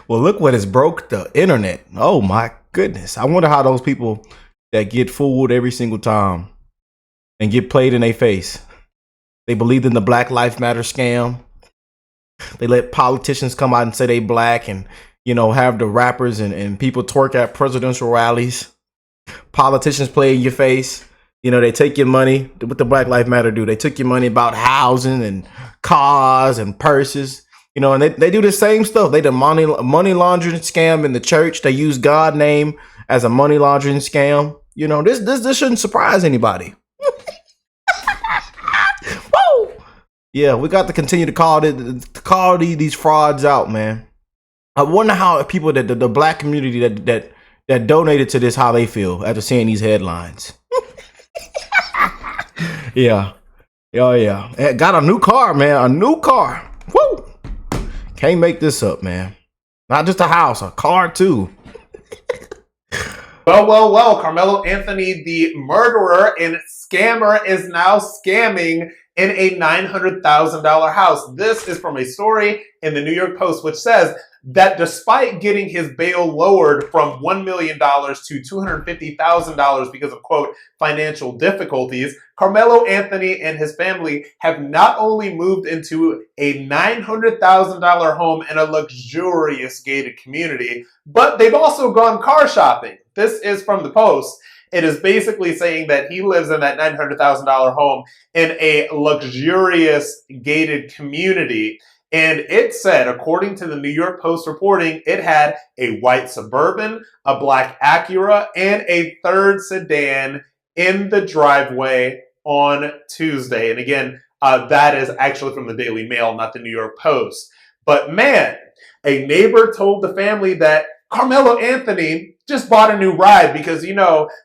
Well, look what has broke the internet. Oh my goodness. I wonder how those people that get fooled every single time and get played in their face. They believed in the Black Lives Matter scam. They let politicians come out and say they black and, have the rappers and people twerk at presidential rallies. Politicians play in your face. They take your money. What the Black Lives Matter do? They took your money about housing and cars and purses. And they do the same stuff. They the money laundering scam in the church. They use God name as a money laundering scam. This shouldn't surprise anybody. Woo! Yeah, we got to continue to call these frauds out, man. I wonder how people that the black community that donated to this, how they feel after seeing these headlines. Yeah. Got a new car, man. A new car. Woo! Can't make this up, man. Not just a house, a car too. Well. Karmelo Anthony, the murderer and scammer, is now scamming in a $900,000 house. This is from a story in the New York Post, which says that despite getting his bail lowered from $1 million to $250,000 because of, quote, financial difficulties, Karmelo Anthony and his family have not only moved into a $900,000 home in a luxurious gated community, but they've also gone car shopping. This is from the Post. It is basically saying that he lives in that $900,000 home in a luxurious gated community. And it said, according to the New York Post reporting, it had a white Suburban, a black Acura, and a third sedan in the driveway on Tuesday. And again, that is actually from the Daily Mail, not the New York Post. But man, a neighbor told the family that Karmelo Anthony just bought a new ride because,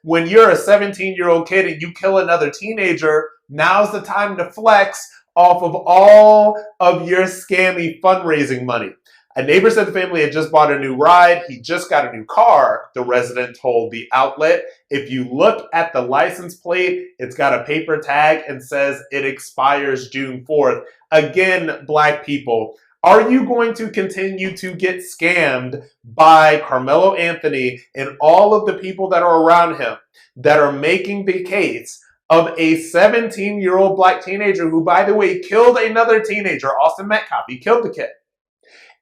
when you're a 17-year-old kid and you kill another teenager, now's the time to flex off of all of your scammy fundraising money. A neighbor said the family had just bought a new ride. He just got a new car, the resident told the outlet. If you look at the license plate, it's got a paper tag and says it expires June 4th. Again, black people, are you going to continue to get scammed by Karmelo Anthony and all of the people that are around him that are making the case of a 17-year-old black teenager who, by the way, killed another teenager, Austin Metcalf? He killed the kid.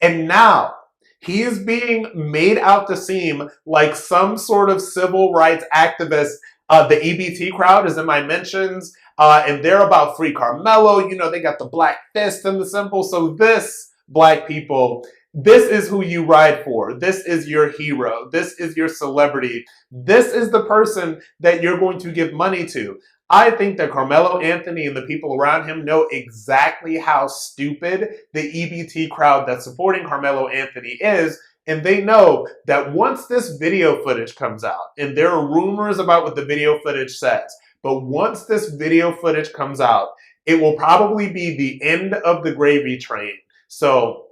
And now he is being made out to seem like some sort of civil rights activist. The EBT crowd is in my mentions, and they're about free Karmelo. They got the black fist and the symbol. So this, black people, this is who you ride for. This is your hero. This is your celebrity. This is the person that you're going to give money to. I think that Karmelo Anthony and the people around him know exactly how stupid the EBT crowd that's supporting Karmelo Anthony is. And they know that once this video footage comes out, and there are rumors about what the video footage says, but once this video footage comes out, it will probably be the end of the gravy train. So,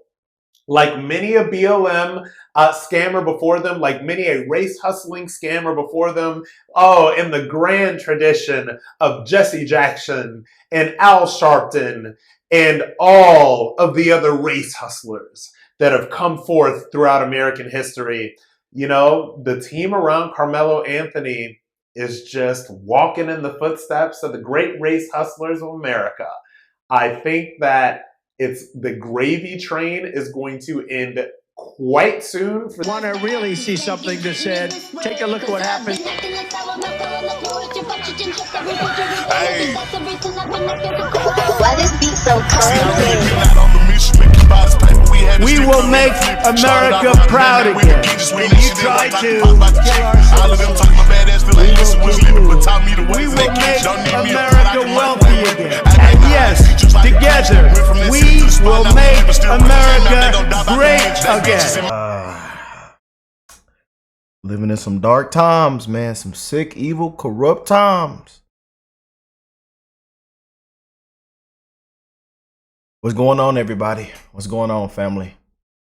like many a BLM scammer before them, like many a race hustling scammer before them, in the grand tradition of Jesse Jackson and Al Sharpton and all of the other race hustlers that have come forth throughout American history, the team around Karmelo Anthony is just walking in the footsteps of the great race hustlers of America. I think that the gravy train is going to end quite soon. Want to really see something that said, take a look at what happened. Hey. Why this beat so cold? We will make America proud again. And you try to kill our We will make America wealthy again. And yes, together, we will make America great again. Living in some dark times, man. Some sick, evil, corrupt times. What's going on, everybody? What's going on, family?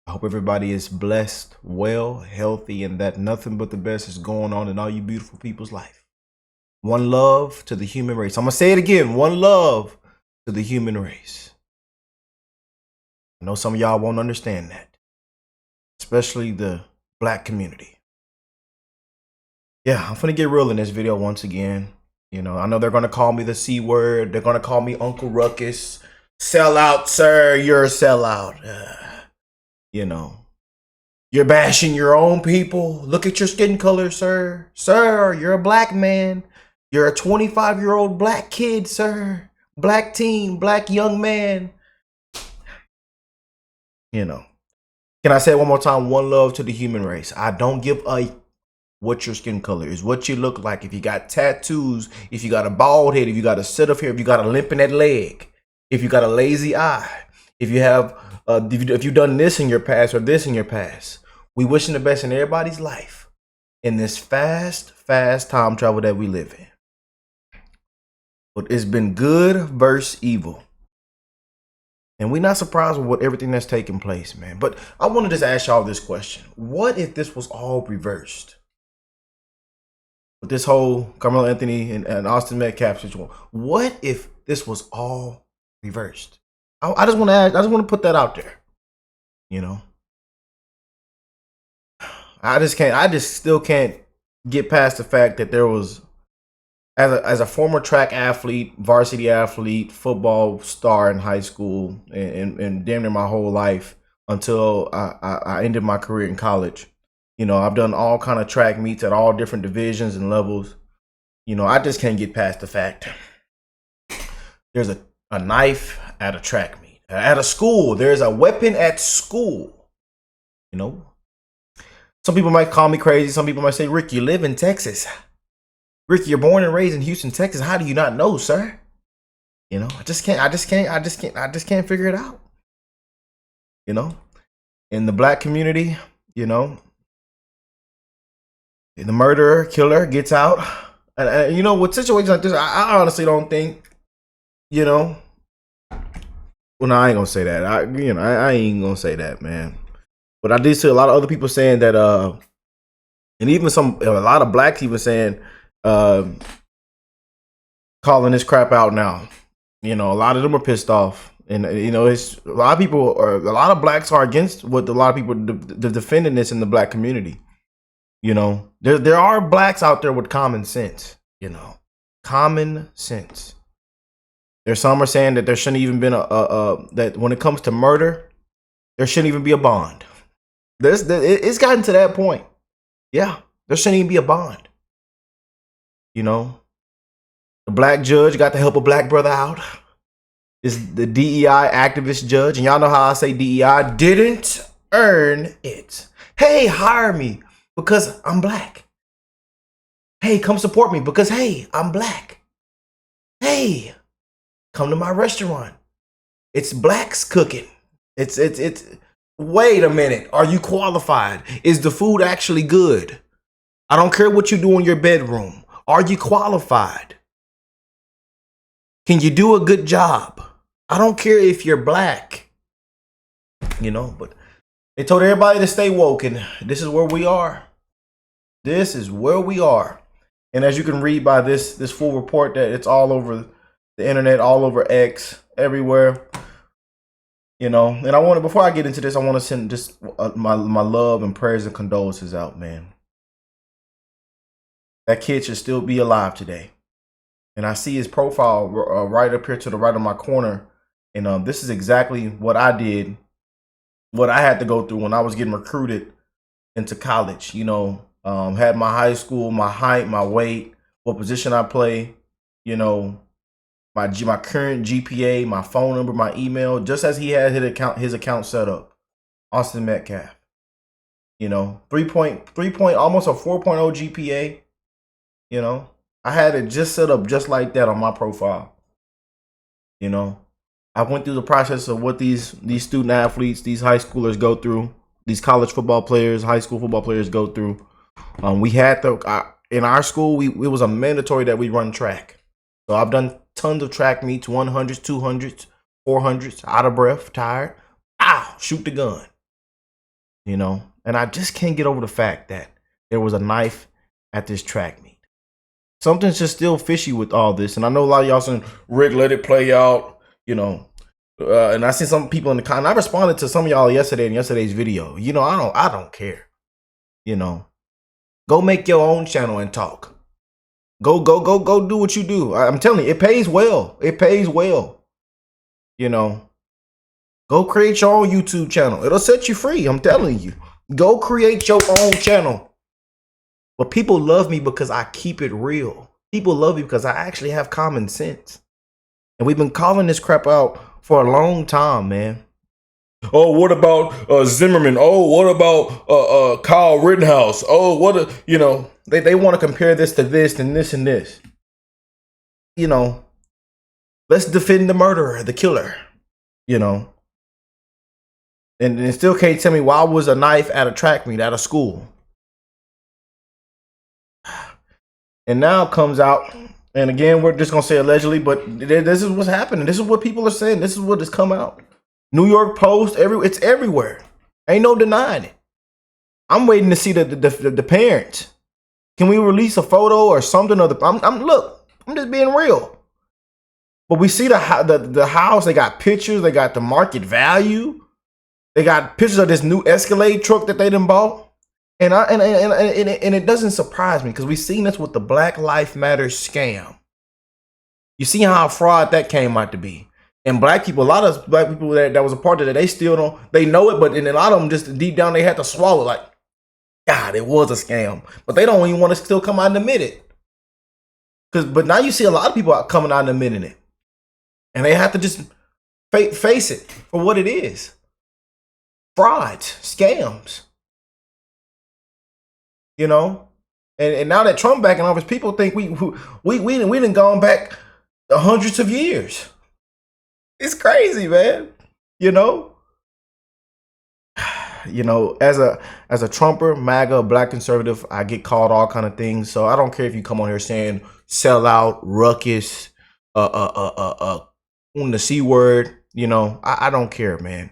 I hope everybody is blessed, well, healthy, and that nothing but the best is going on in all you beautiful people's life. One love to the human race. I'm going to say it again. One love to the human race. I know some of y'all won't understand that. especially the black community. Yeah, I'm finna get real in this video once again. You know, I know they're gonna call me the C word. They're gonna call me Uncle Ruckus. Sellout, sir. You're a sellout. You know, you're bashing your own people. Look at your skin color, sir. Sir, you're a black man. You're a 25-year-old black kid, sir. Black teen, black young man. You know, can I say it one more time? One love to the human race. I don't give a what your skin color is, what you look like. If you got tattoos, if you got a bald head, if you got a set of hair, if you got a limp in that leg, if you got a lazy eye, if you have, if you've done this in your past or this in your past, we wishing the best in everybody's life in this fast time travel that we live in. But it's been good versus evil. And we're not surprised with everything that's taking place, man. But I want to just ask y'all this question. What if this was all reversed? With this whole Karmelo Anthony and Austin Metcalf situation. What if this was all reversed? I just want to ask, I just want to put that out there. You know? I just still can't get past the fact that there was, as a former track athlete, varsity athlete, football star in high school, and damn near my whole life until I ended my career in college. You know, I've done all kind of track meets at all different divisions and levels. You know, I just can't get past the fact there's a knife at a track meet. At a school, there's a weapon at school. You know, some people might call me crazy. Some people might say, Rick, you live in Texas. Rick, you're born and raised in Houston, Texas. How do you not know, sir? You know, I just can't figure it out. You know, in the black community, you know, the murderer, killer gets out. And you know, with situations like this, I honestly don't think, you know, well, no, I ain't gonna say that. I ain't gonna say that, man. But I did see a lot of other people saying that, and even a lot of blacks even saying, calling this crap out now. You know, a lot of them are pissed off, and you know, it's a lot of people, or a lot of blacks are against what a lot of people defending this in the black community. You know, there are blacks out there with common sense. You know, common sense. There's some are saying that there shouldn't even been that when it comes to murder, there shouldn't even be a bond. It's gotten to that point. Yeah, there shouldn't even be a bond. You know, the black judge got to help a black brother out. Is the DEI activist judge, and y'all know how I say DEI didn't earn it. Hey, hire me because I'm black. Hey, come support me because, hey, I'm black. Hey, come to my restaurant. It's blacks cooking. It's wait a minute. Are you qualified? Is the food actually good? I don't care what you do in your bedroom. Are you qualified? Can you do a good job? I don't care if you're black. You know, but they told everybody to stay woke, and this is where we are. This is where we are. And as you can read by this full report, that it's all over the internet, all over X, everywhere. You know, and before I get into this, I want to send just my love and prayers and condolences out, man. That kid should still be alive today. And I see his profile right up here to the right of my corner. And this is exactly what I did, what I had to go through when I was getting recruited into college. You know, had my high school, my height, my weight, what position I play, you know, my current GPA, my phone number, my email, just as he had his account set up. Austin Metcalf. You know, 3 point, almost a 4.0 GPA. You know, I had it just set up just like that on my profile. You know, I went through the process of what these student athletes, these high schoolers go through, these college football players, high school football players go through. We had in our school, it was a mandatory that we run track. So I've done tons of track meets, 100s, 200s, 400s, out of breath, tired. Shoot the gun. You know, and I just can't get over the fact that there was a knife at this track meet. Something's just still fishy with all this. And I know a lot of y'all saying, Rick, let it play out. You know, And I see some people in the comment. I responded to some of y'all yesterday in yesterday's video. You know, I don't care. You know, go make your own channel and talk. Go do what you do. I'm telling you, it pays well. It pays well. You know, go create your own YouTube channel. It'll set you free. I'm telling you. Go create your own channel. But people love me because I keep it real. People love me because I actually have common sense. And we've been calling this crap out for a long time, man. Oh, what about Zimmerman? Oh, what about Kyle Rittenhouse? Oh, you know, they want to compare this to this and this and this. You know, let's defend the murderer, the killer, you know. And they still can't tell me why was a knife at a track meet at a school. And now it comes out, and again, we're just going to say allegedly, but this is what's happening. This is what people are saying. This is what has come out. New York Post, it's everywhere. Ain't no denying it. I'm waiting to see the parents. Can we release a photo or something? Look, I'm just being real. But we see the house. They got pictures. They got the market value. They got pictures of this new Escalade truck that they done bought. And it doesn't surprise me because we've seen this with the Black Lives Matter scam. You see how fraud that came out to be. And black people, a lot of black people that was a part of it, they still don't, they know it, but in a lot of them just deep down, they had to swallow like, God, it was a scam. But they don't even want to still come out and admit it. But now you see a lot of people out coming out and admitting it. And they have to just face it for what it is. Frauds, scams. You know? And now that Trump back in office, people think we done gone back hundreds of years. It's crazy, man. You know? You know, as a Trumper, MAGA, black conservative, I get called all kind of things. So I don't care if you come on here saying sell out, ruckus, on the C word, you know, I don't care, man.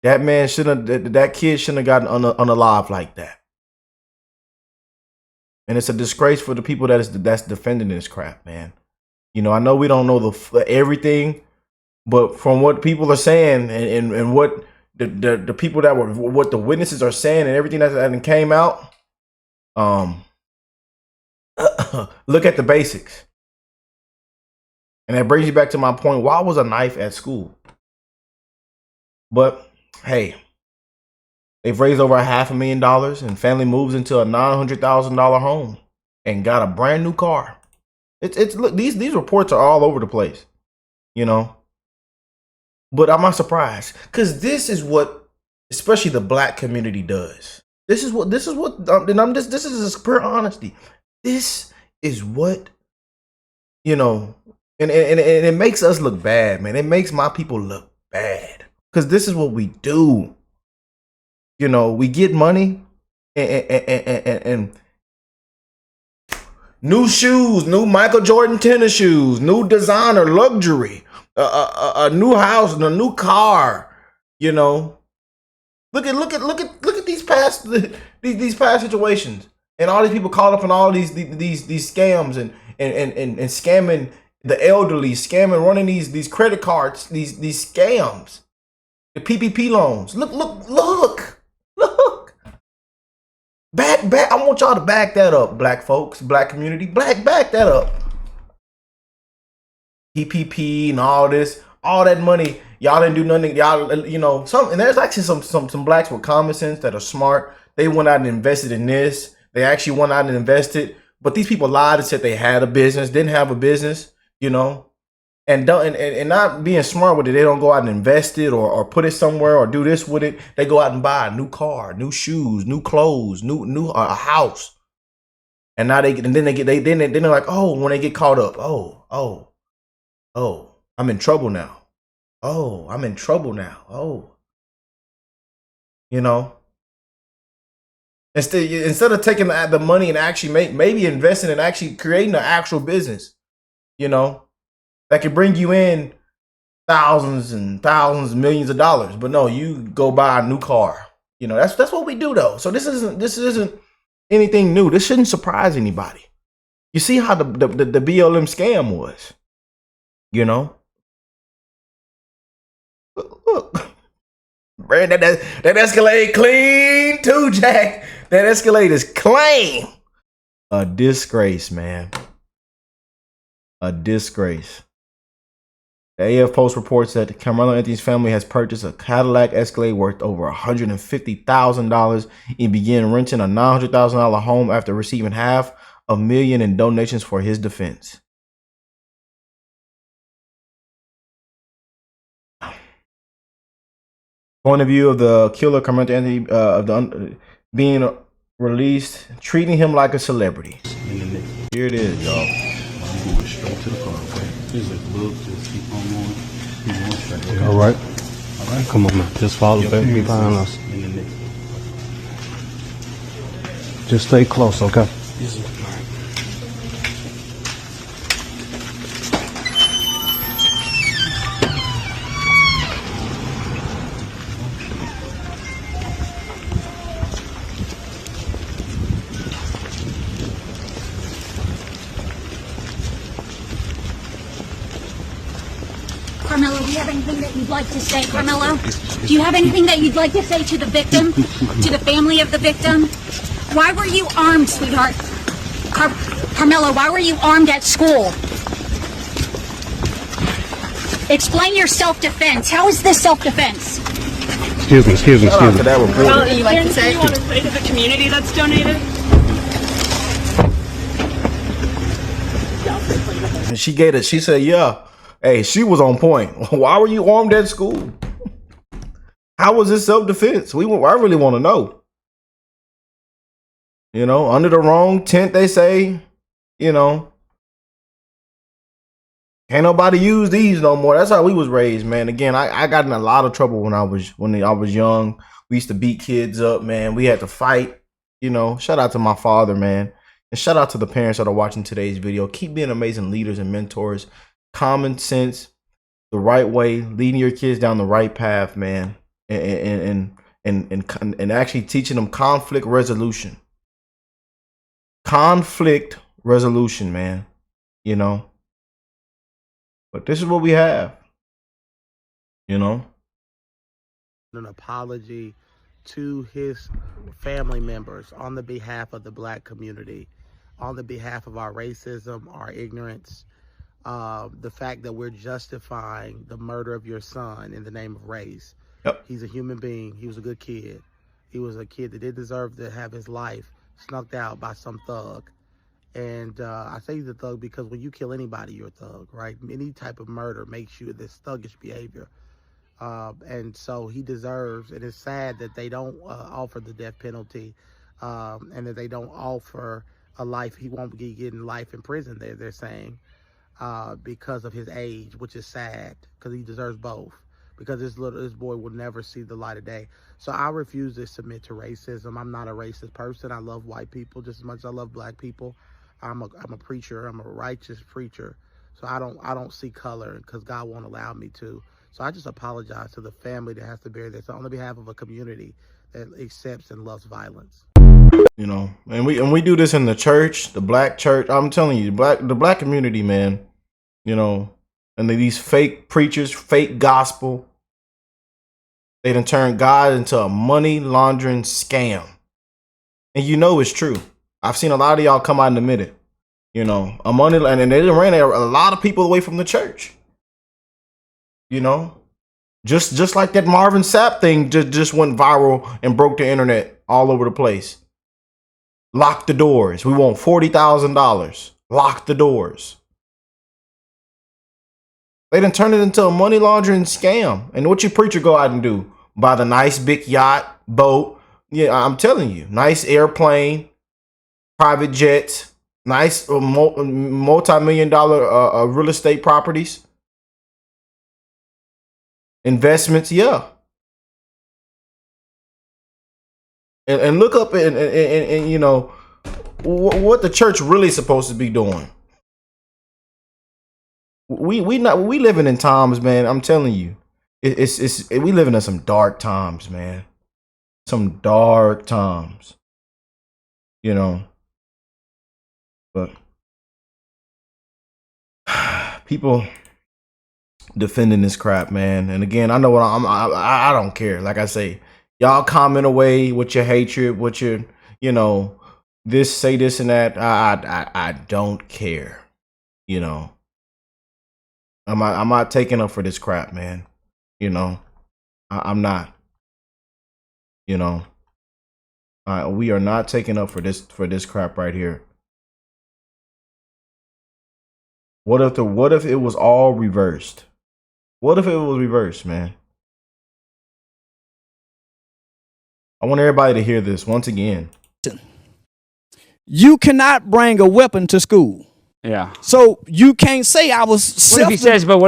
That man that kid shouldn't have gotten unalive like that. And it's a disgrace for the people that's defending this crap, man. You know, I know we don't know everything, but from what people are saying and what the people that were, what the witnesses are saying and everything that came out, look at the basics. And that brings you back to my point. Why was a knife at school? But hey, they've raised over $500,000 and family moves into a $900,000 home and got a brand new car. It's look, these reports are all over the place, you know. But I'm not surprised because this is what, especially the black community does. This is what, and this is just pure honesty. This is what, you know, and it makes us look bad, man. It makes my people look bad because this is what we do. You know, we get money and new shoes, new Michael Jordan tennis shoes, new designer luxury, a new house and a new car. You know, look at these past situations and all these people caught up in all these scams and scamming the elderly, scamming, running these credit cards, these scams, the PPP loans. Look. Back. I want y'all to back that up, black folks, black community. Back that up. PPP and all that money. Y'all didn't do nothing. Y'all, you know, and there's actually some blacks with common sense that are smart. They went out and invested in this. They actually went out and invested. But these people lied and said they had a business, didn't have a business, you know. And not being smart with it, they don't go out and invest it or put it somewhere or do this with it. They go out and buy a new car, new shoes, new clothes, new a house. And now they're like, oh, when they get caught up, oh, I'm in trouble now. Oh, I'm in trouble now. Oh, you know. Instead of taking the money and actually maybe investing and actually creating an actual business, you know, that could bring you in thousands and thousands, millions of dollars. But no, you go buy a new car. You know, that's what we do though. So this isn't anything new. This shouldn't surprise anybody. You see how the BLM scam was. You know, look, Brandon, that Escalade clean too, Jack. That Escalade is clean. A disgrace, man. A disgrace. The AF Post reports that Karmelo Anthony's family has purchased a Cadillac Escalade worth over $150,000 and began renting a $900,000 home after receiving $500,000 in donations for his defense. Point of view of the killer, Karmelo Anthony, being released, treating him like a celebrity. Here it is, y'all. I'm going straight to the car, okay? Just look, just keep on going. Keep going straight. Okay? All right. All right? Come on, man. Just follow back behind us. In the next. Just stay close, okay? Yes, sir. All right. Karmelo, do you have anything that you'd like to say, Karmelo? Do you have anything that you'd like to say to the victim, to the family of the victim? Why were you armed, sweetheart? Karmelo, why were you armed at school? Explain your self-defense. How is this self-defense? Excuse me. Shout out to that reporter. What do you like to say? You want to say to the community that's donated? And she gave it. She said, "Yeah, hey, she was on point. Why were you armed at school? How was this self-defense? I really want to know. You know, under the wrong tent, they say. You know, can't nobody use these no more. That's how we was raised, man. Again, I got in a lot of trouble when I was young. We used to beat kids up, man. We had to fight. You know, shout out to my father, man. And shout out to the parents that are watching today's video. Keep being amazing leaders and mentors. Common sense, the right way, leading your kids down the right path, man. And actually teaching them conflict resolution. Conflict resolution, man. You know. But this is what we have. You know. An apology to his family members on the behalf of the black community, on the behalf of our racism, our ignorance, the fact that we're justifying the murder of your son in the name of race. Yep. He's a human being. He was a good kid. He was a kid that did deserve to have his life snuffed out by some thug. And I say he's a thug because when you kill anybody, you're a thug, right? Any type of murder makes you this thuggish behavior. And so he deserves, and it's sad that they don't offer the death penalty and that they don't offer a life. He won't be getting life in prison, they're saying, because of his age, which is sad because he deserves both. Because this boy will never see the light of day. So I refuse to submit to racism. I'm not a racist person. I love white people just as much as I love black people. I'm a preacher. I'm a righteous preacher. So I don't see color because God won't allow me to. So I just apologize to the family that has to bear this on the behalf of a community that accepts and loves violence. You know, and we do this in the church, the black church. I'm telling you, the black community, man. You know, and these fake preachers, fake gospel. They done turned God into a money laundering scam. And you know it's true. I've seen a lot of y'all come out and admit it. You know, and they done ran a lot of people away from the church. You know, just like that Marvin Sapp thing just went viral and broke the internet all over the place. Lock the doors. We want $40,000. Lock the doors. They done turned it into a money laundering scam. And what your preacher go out and do? Buy the nice big yacht, boat. Yeah, I'm telling you, nice airplane, private jets, nice multi-million-dollar real estate properties. Investments, yeah. And look up and you know what the church really supposed to be doing. We living in times, man. I'm telling you, we living in some dark times, man. Some dark times, you know. But people defending this crap, man. And again, I know what I don't care. Like I say, y'all comment away with your hatred, with your, this, say this and that. I don't care. I'm not taking up for this crap, man. I'm not. We are not taking up for this crap right here. What if it was all reversed? What if it was reversed, man? I want everybody to hear this once again. You cannot bring a weapon to school. Yeah. So you can't say I was what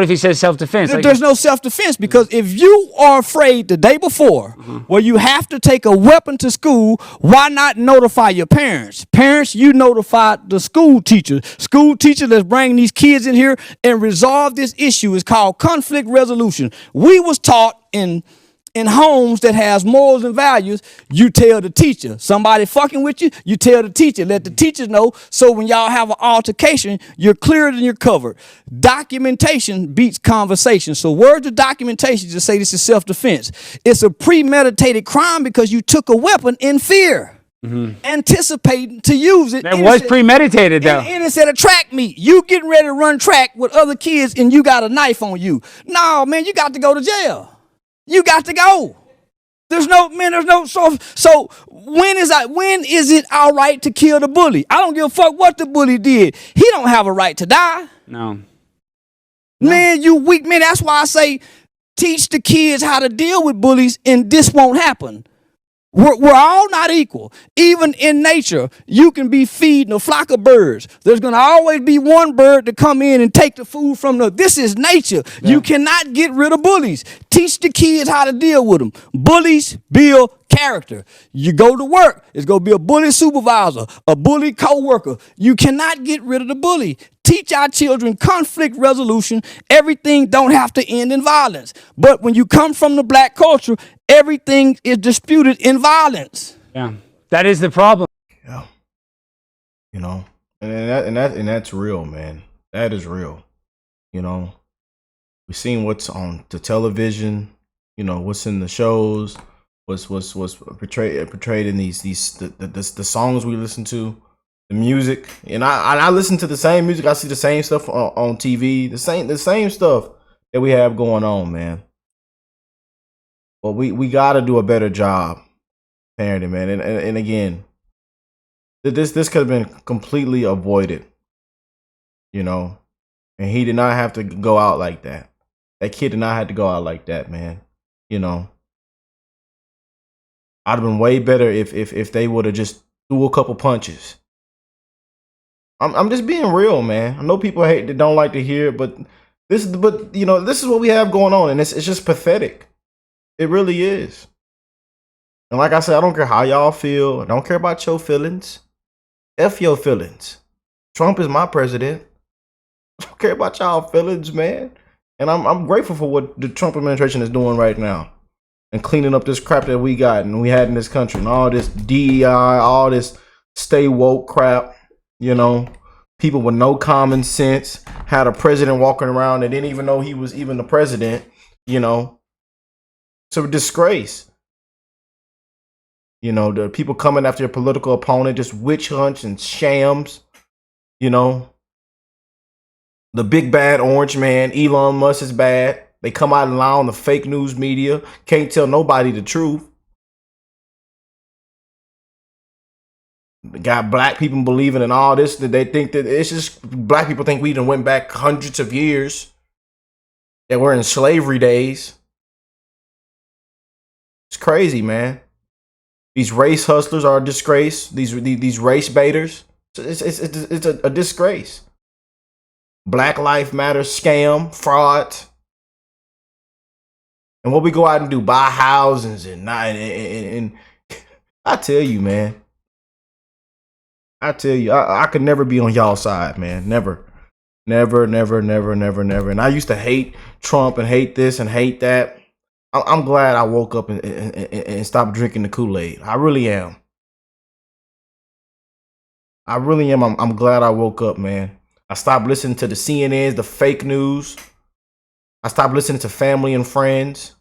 if he says self-defense? There's no self-defense, because if you are afraid the day before where you have to take a weapon to school, why not notify your parents? Parents, you notify the school teacher. School teacher, let's bring these kids in here and resolve this issue. It's called conflict resolution. We was taught in homes that has morals and values, you tell the teacher. Somebody fucking with you, you tell the teacher. Let the teacher know, so when y'all have an altercation, you're cleared and you're covered. Documentation beats conversation. So where's the documentation to say this is self-defense? It's a premeditated crime because you took a weapon in fear. Anticipating to use it. That was premeditated, though. And it said a track meet. You getting ready to run track with other kids and you got a knife on you. No, man, you got to go to jail. You got to go. So when is it all right to kill the bully? I don't give a fuck what the bully did. He don't have a right to die. No. Man, you weak man. That's why I say teach the kids how to deal with bullies, and this won't happen. We're all not equal. Even in nature, you can be feeding a flock of birds. There's going to always be one bird to come in and take the food from the. This is nature. Yeah. You cannot get rid of bullies. Teach the kids how to deal with them. Bullies build character. You go to work, it's going to be a bully supervisor, a bully co-worker. You cannot get rid of the bully. Teach our children conflict resolution. Everything don't have to end in violence. But when you come from the black culture, everything is disputed in violence. Yeah, that is the problem. Yeah, and that's real, man. That is real. We've seen what's on the television. What's in the shows. What's portrayed in the songs we listen to. The music, and I listen to the same music. I see the same stuff on TV. The same stuff that we have going on, man. But we got to do a better job parenting, man. And again, this could have been completely avoided, And he did not have to go out like that. That kid did not have to go out like that, man. I'd have been way better if they would have just threw a couple punches. I'm just being real, man. I know people don't like to hear it, but this is what we have going on, and it's just pathetic. It really is. And like I said, I don't care how y'all feel. I don't care about your feelings. F your feelings. Trump is my president. I don't care about y'all feelings, man. And I'm grateful for what the Trump administration is doing right now, and cleaning up this crap that we got and we had in this country, and all this DEI, all this stay woke crap. People with no common sense had a president walking around and didn't even know he was even the president. It's a disgrace. The people coming after your political opponent, just witch hunts and shams. The big bad orange man, Elon Musk, is bad. They come out and lie on the fake news media. Can't tell nobody the truth. Got black people believing in all this, that they think that it's just black people think we done went back hundreds of years, that we're in slavery days. It's crazy, man. These race hustlers are a disgrace. These race baiters. It's a disgrace. Black Lives Matter scam, fraud. And what we go out and do, buy houses and I tell you, man. I tell you, I could never be on y'all side, man. Never. And I used to hate Trump and hate this and hate that. I'm glad I woke up and stopped drinking the Kool-Aid. I really am. I'm glad I woke up, man. I stopped listening to the CNNs, the fake news. I stopped listening to family and friends.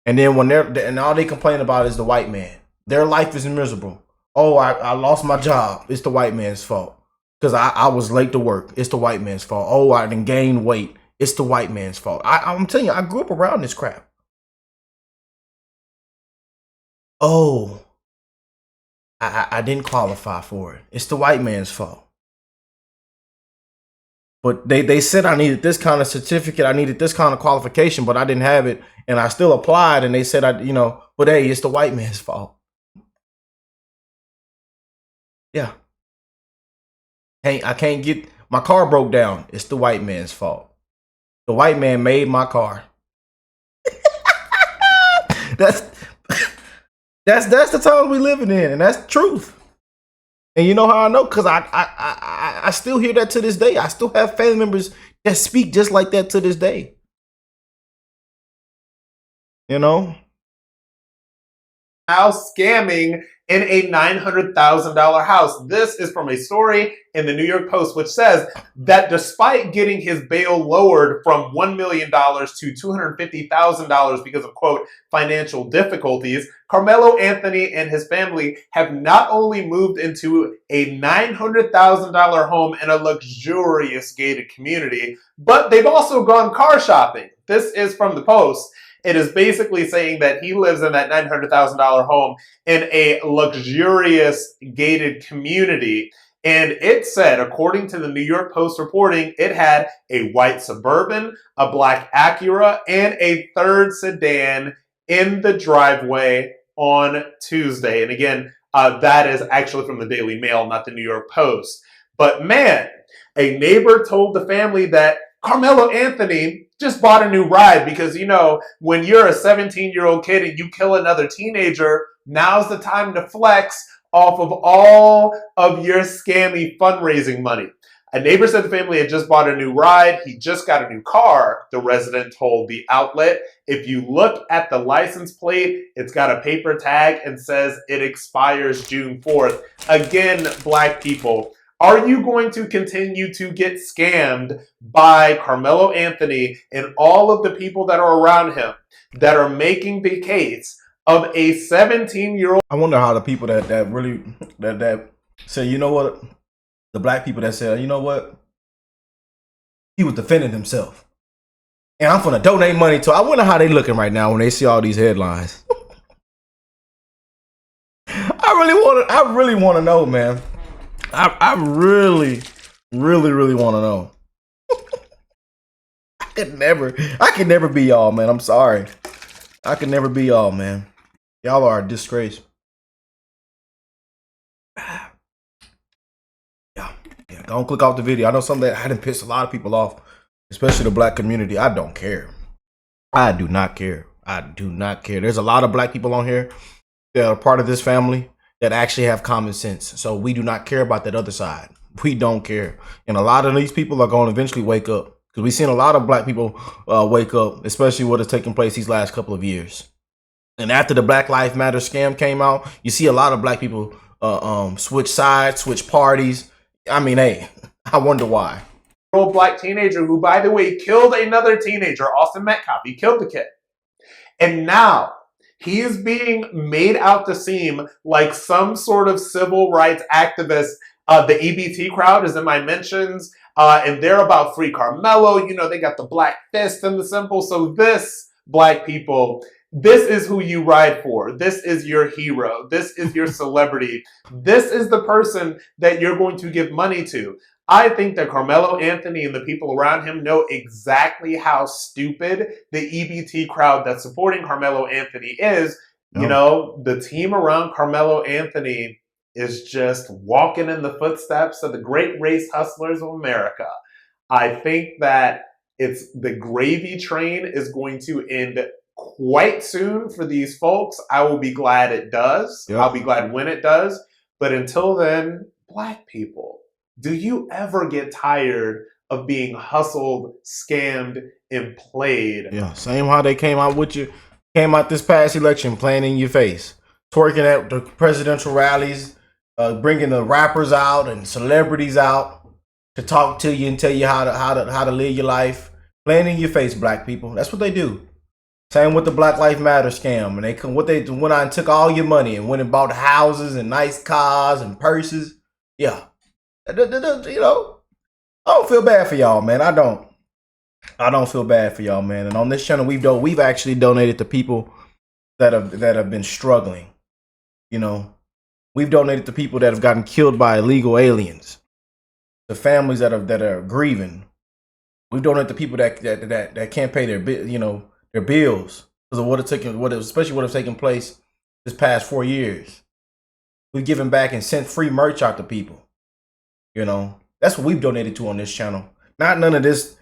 And then when and all they complain about is the white man. Their life is miserable. Oh, I lost my job. It's the white man's fault. Because I was late to work. It's the white man's fault. Oh, I didn't gain weight. It's the white man's fault. I'm telling you, I grew up around this crap. Oh, I didn't qualify for it. It's the white man's fault. But they said I needed this kind of certificate. I needed this kind of qualification, but I didn't have it. And I still applied. And they said, but hey, it's the white man's fault. Yeah. Hey, I can't get, my car broke down. It's the white man's fault. The white man made my car. That's the time we living in, and that's the truth. And you know how I know? Because I still hear that to this day. I still have family members that speak just like that to this day. You know? Now scamming in a $900,000 house. This is from a story in the New York Post, which says that despite getting his bail lowered from $1 million to $250,000 because of, quote, financial difficulties, Karmelo Anthony and his family have not only moved into a $900,000 home in a luxurious gated community, but they've also gone car shopping. This is from the Post. It is basically saying that he lives in that $900,000 home in a luxurious gated community. And it said, according to the New York Post reporting, it had a white Suburban, a black Acura, and a third sedan in the driveway on Tuesday. And again, that is actually from the Daily Mail, not the New York Post. But man, a neighbor told the family that Karmelo Anthony just bought a new ride because, you know, when you're a 17-year-old kid and you kill another teenager, now's the time to flex off of all of your scammy fundraising money. A neighbor said the family had just bought a new ride. He just got a new car, the resident told the outlet. If you look at the license plate, it's got a paper tag and says it expires June 4th. Again, black people, are you going to continue to get scammed by Karmelo Anthony and all of the people that are around him that are making the case of a 17-year-old? I wonder how the people that say, you know what, the black people that said, you know what, he was defending himself, and I'm gonna donate money to. I wonder how they looking right now when they see all these headlines. I really want to know, man. I really want to know. I could never be y'all, man. I'm sorry. I could never be y'all, man. Y'all are a disgrace. Yeah, don't click off the video. I know something that hadn't pissed a lot of people off, especially the black community. I don't care. I do not care. I do not care. There's a lot of black people on here that are part of this family that actually have common sense. So we do not care about that other side. We don't care. And a lot of these people are going to eventually wake up, because we've seen a lot of black people wake up, especially what has taken place these last couple of years. And after the Black Lives Matter scam came out, you see a lot of black people switch sides, switch parties. I mean, hey, I wonder why. Old black teenager who, by the way, killed another teenager, Austin Metcalf. He killed the kid. And now he is being made out to seem like some sort of civil rights activist. The EBT crowd is in my mentions, and they're about free Karmelo. You know, they got the black fist and the symbol. So this, black people, this is who you ride for. This is your hero. This is your celebrity. This is the person that you're going to give money to. I think that Karmelo Anthony and the people around him know exactly how stupid the EBT crowd that's supporting Karmelo Anthony is. You know, the team around Karmelo Anthony is just walking in the footsteps of the great race hustlers of America. I think that the gravy train is going to end quite soon for these folks. I will be glad it does. Yep. I'll be glad when it does. But until then, black people, do you ever get tired of being hustled, scammed, and played? Yeah, same how they came out this past election, playing in your face, twerking at the presidential rallies, bringing the rappers out and celebrities out to talk to you and tell you how to live your life. Playing in your face, black people. That's what they do. Same with the Black Lives Matter scam. And they went out and took all your money and went and bought houses and nice cars and purses. Yeah. You know, I don't feel bad for y'all, man. I don't feel bad for y'all, man. And on this channel, we've actually donated to people that have been struggling. You know, we've donated to people that have gotten killed by illegal aliens, the families that are grieving. We've donated to people that can't pay their bills because of especially what has taken place this past 4 years. We've given back and sent free merch out to people. You know, that's what we've donated to on this channel. Not none of this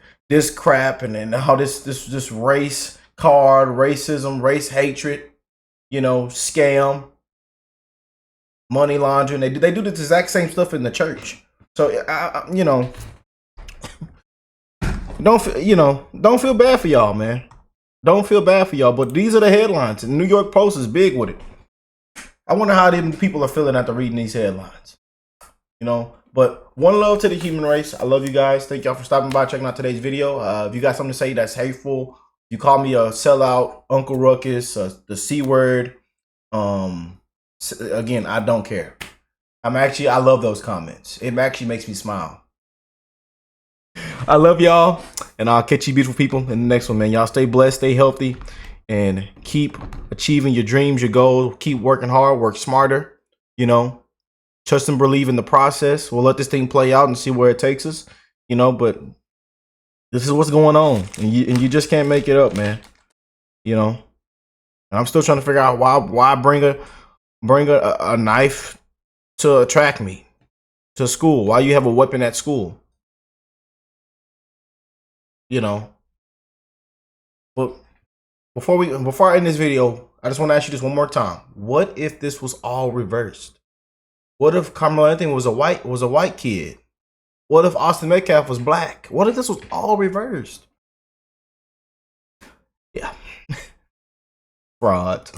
crap and all this race card, racism, race hatred, you know, scam, money laundering. They do the exact same stuff in the church. So you know, don't feel bad for y'all, man. Don't feel bad for y'all. But these are the headlines. And the New York Post is big with it. I wonder how them people are feeling after reading these headlines. You know, but one love to the human race. I love you guys. Thank y'all for stopping by, checking out today's video. If you got something to say that's hateful, you call me a sellout, Uncle Ruckus, the C word. Again, I don't care. I love those comments. It actually makes me smile. I love y'all, and I'll catch you beautiful people in the next one, man. Y'all stay blessed, stay healthy, and keep achieving your dreams, your goals. Keep working hard, work smarter, you know. Trust and believe in the process. We'll let this thing play out and see where it takes us, you know, but this is what's going on, and you just can't make it up, man. You know, and I'm still trying to figure out why bring a knife to a track meet, to school. Why you have a weapon at school? You know. But before I end this video, I just want to ask you this one more time. What if this was all reversed? What if Karmelo Anthony was a white kid? What if Austin Metcalf was black? What if this was all reversed? Yeah. Fraud.